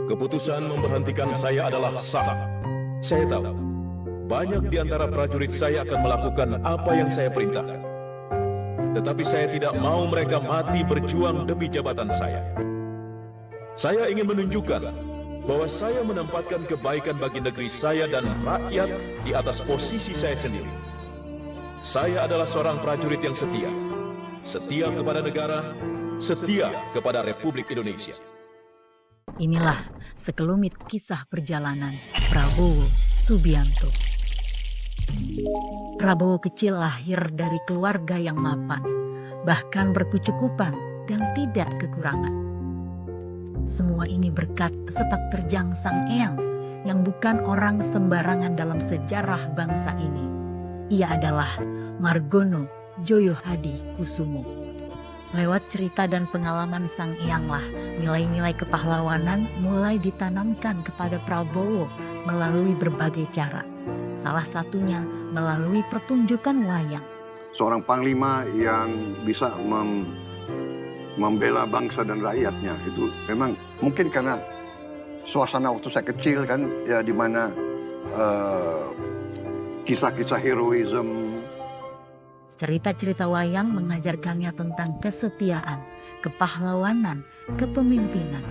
Keputusan memberhentikan saya adalah sah. Saya tahu, banyak di antara prajurit saya akan melakukan apa yang saya perintahkan. Tetapi saya tidak mau mereka mati berjuang demi jabatan saya. Saya ingin menunjukkan bahwa saya menempatkan kebaikan bagi negeri saya dan rakyat di atas posisi saya sendiri. Saya adalah seorang prajurit yang setia. Setia kepada negara, setia kepada Republik Indonesia. Inilah sekelumit kisah perjalanan Prabowo Subianto. Prabowo kecil lahir dari keluarga yang mapan, bahkan berkecukupan dan tidak kekurangan. Semua ini berkat sepak terjang Sang Eyang yang bukan orang sembarangan dalam sejarah bangsa ini. Ia adalah Margono Djoyo Hadikusumo. Lewat cerita dan pengalaman Sang Eyanglah, nilai-nilai kepahlawanan mulai ditanamkan kepada Prabowo melalui berbagai cara. Salah satunya melalui pertunjukan wayang. Seorang panglima yang bisa membela bangsa dan rakyatnya, itu memang mungkin karena suasana waktu saya kecil kan, ya di mana kisah-kisah heroism. Cerita-cerita wayang mengajarkannya tentang kesetiaan, kepahlawanan, kepemimpinan.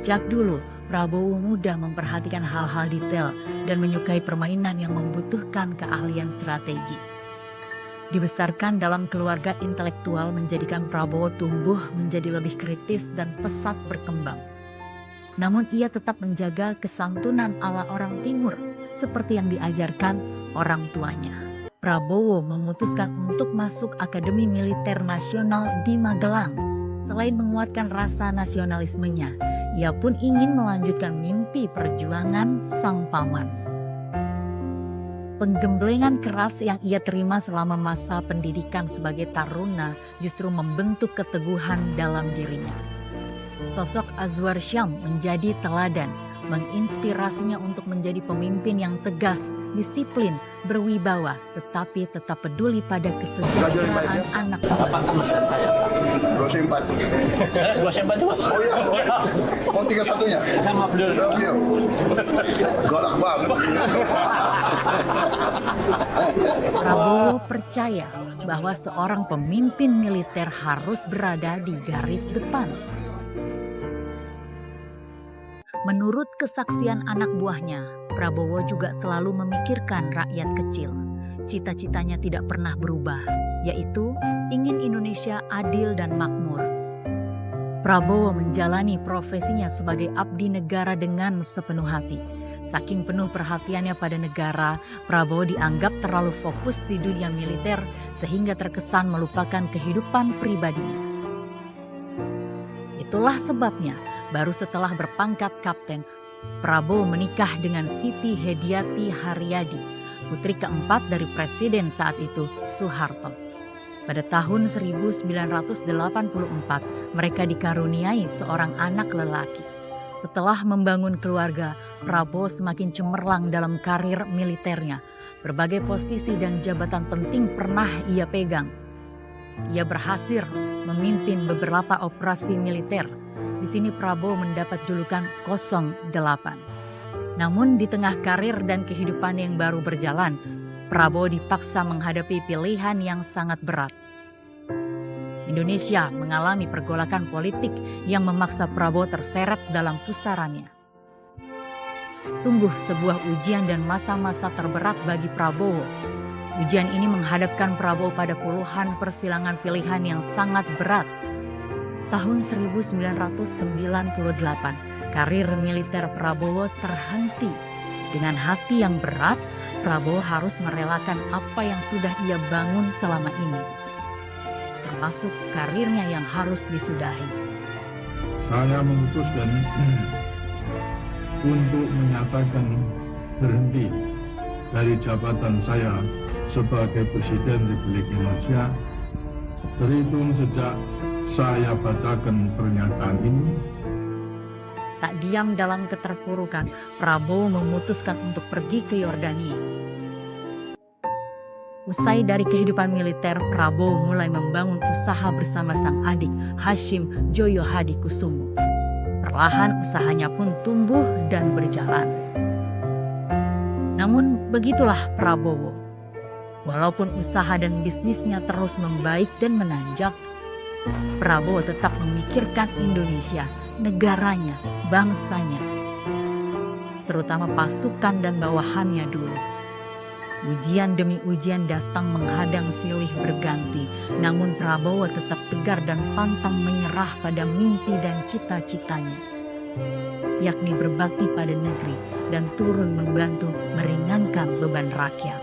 Sejak dulu, Prabowo mudah memperhatikan hal-hal detail dan menyukai permainan yang membutuhkan keahlian strategi. Dibesarkan dalam keluarga intelektual menjadikan Prabowo tumbuh menjadi lebih kritis dan pesat berkembang. Namun ia tetap menjaga kesantunan ala orang timur seperti yang diajarkan orang tuanya. Prabowo memutuskan untuk masuk Akademi Militer Nasional di Magelang. Selain menguatkan rasa nasionalismenya, ia pun ingin melanjutkan mimpi perjuangan sang paman. Penggemblengan keras yang ia terima selama masa pendidikan sebagai taruna justru membentuk keteguhan dalam dirinya. Sosok Azwar Syam menjadi teladan, menginspirasinya untuk menjadi pemimpin yang tegas, disiplin, berwibawa, tetapi tetap peduli pada kesejahteraan anak buah. 24. 24 juga? Oh iya, oh 31-nya? Sama beliau. Galak banget. Prabowo percaya bahwa seorang pemimpin militer harus berada di garis depan. Menurut kesaksian anak buahnya, Prabowo juga selalu memikirkan rakyat kecil. Cita-citanya tidak pernah berubah, yaitu ingin Indonesia adil dan makmur. Prabowo menjalani profesinya sebagai abdi negara dengan sepenuh hati. Saking penuh perhatiannya pada negara, Prabowo dianggap terlalu fokus di dunia militer sehingga terkesan melupakan kehidupan pribadinya. Itulah sebabnya, baru setelah berpangkat kapten, Prabowo menikah dengan Siti Hediati Haryadi, putri keempat dari presiden saat itu, Soeharto. Pada tahun 1984, mereka dikaruniai seorang anak lelaki. Setelah membangun keluarga, Prabowo semakin cemerlang dalam karir militernya. Berbagai posisi dan jabatan penting pernah ia pegang. Ia berhasil memimpin beberapa operasi militer. Di sini Prabowo mendapat julukan 08. Namun di tengah karir dan kehidupan yang baru berjalan, Prabowo dipaksa menghadapi pilihan yang sangat berat. Indonesia mengalami pergolakan politik yang memaksa Prabowo terseret dalam pusarannya. Sungguh sebuah ujian dan masa-masa terberat bagi Prabowo. Ujian ini menghadapkan Prabowo pada puluhan persilangan pilihan yang sangat berat. Tahun 1998, karir militer Prabowo terhenti. Dengan hati yang berat, Prabowo harus merelakan apa yang sudah ia bangun selama ini, termasuk karirnya yang harus disudahi. Saya memutuskan untuk menyatakan berhenti dari jabatan saya sebagai Presiden Republik Indonesia. Terhitung sejak saya bacakan pernyataan ini. Tak diam dalam keterpurukan, Prabowo memutuskan untuk pergi ke Yordania. Usai dari kehidupan militer, Prabowo mulai membangun usaha bersama sang adik Hashim Djoyo Hadikusumo. Perlahan usahanya pun tumbuh dan berjalan. Namun begitulah Prabowo. Walaupun usaha dan bisnisnya terus membaik dan menanjak, Prabowo tetap memikirkan Indonesia, negaranya, bangsanya, terutama pasukan dan bawahannya dulu. Ujian demi ujian datang menghadang silih berganti, namun Prabowo tetap tegar dan pantang menyerah pada mimpi dan cita-citanya, yakni berbakti pada negeri dan turun membantu meringankan beban rakyat.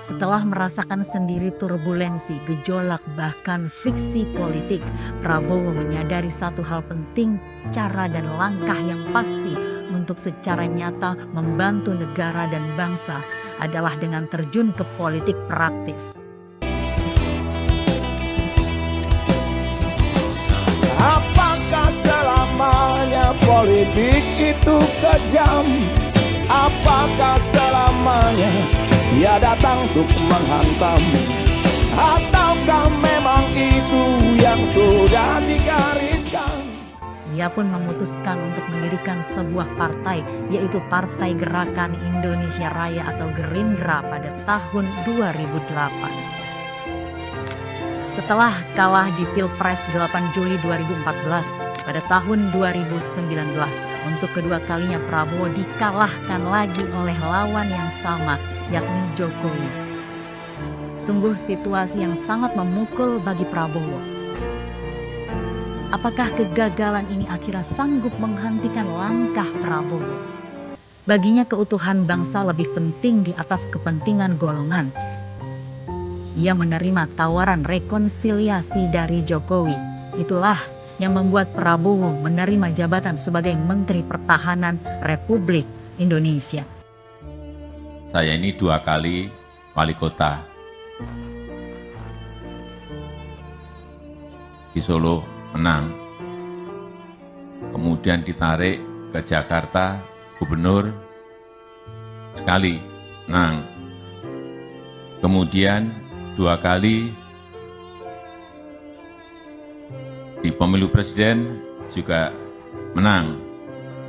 Setelah merasakan sendiri turbulensi, gejolak, bahkan friksi politik, Prabowo menyadari satu hal penting, cara dan langkah yang pasti untuk secara nyata membantu negara dan bangsa adalah dengan terjun ke politik praktis. Apakah selamanya politik itu kejam? Apakah selamanya dia datang untuk menghantam? Ataukah memang itu yang sudah digariskan? Ia pun memutuskan untuk mendirikan sebuah partai, yaitu Partai Gerakan Indonesia Raya atau Gerindra pada tahun 2008. Setelah kalah di Pilpres 8 Juli 2014, pada tahun 2019, untuk kedua kalinya Prabowo dikalahkan lagi oleh lawan yang sama, yakni Jokowi. Sungguh situasi yang sangat memukul bagi Prabowo. Apakah kegagalan ini akhirnya sanggup menghentikan langkah Prabowo? Baginya keutuhan bangsa lebih penting di atas kepentingan golongan. Ia menerima tawaran rekonsiliasi dari Jokowi. Itulah yang membuat Prabowo menerima jabatan sebagai Menteri Pertahanan Republik Indonesia. Saya ini 2 kali wali kota di Solo, menang. Kemudian ditarik ke Jakarta, gubernur, sekali, menang. Kemudian 2 kali di pemilu presiden juga menang.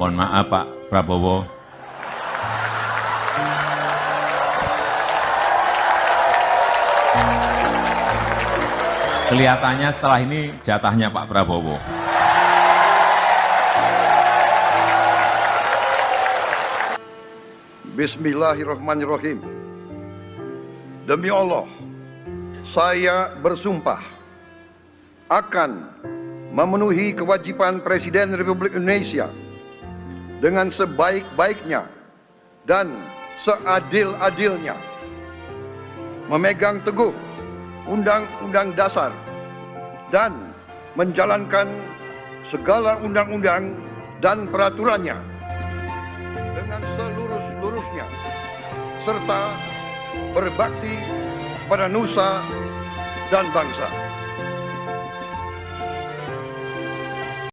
Mohon maaf Pak Prabowo. Kelihatannya setelah ini jatahnya Pak Prabowo. Bismillahirrahmanirrahim. Demi Allah, saya bersumpah akan memenuhi kewajiban Presiden Republik Indonesia dengan sebaik-baiknya dan seadil-adilnya, memegang teguh Undang-Undang Dasar dan menjalankan segala undang-undang dan peraturannya dengan selurus-lurusnya, serta berbakti pada nusa dan bangsa.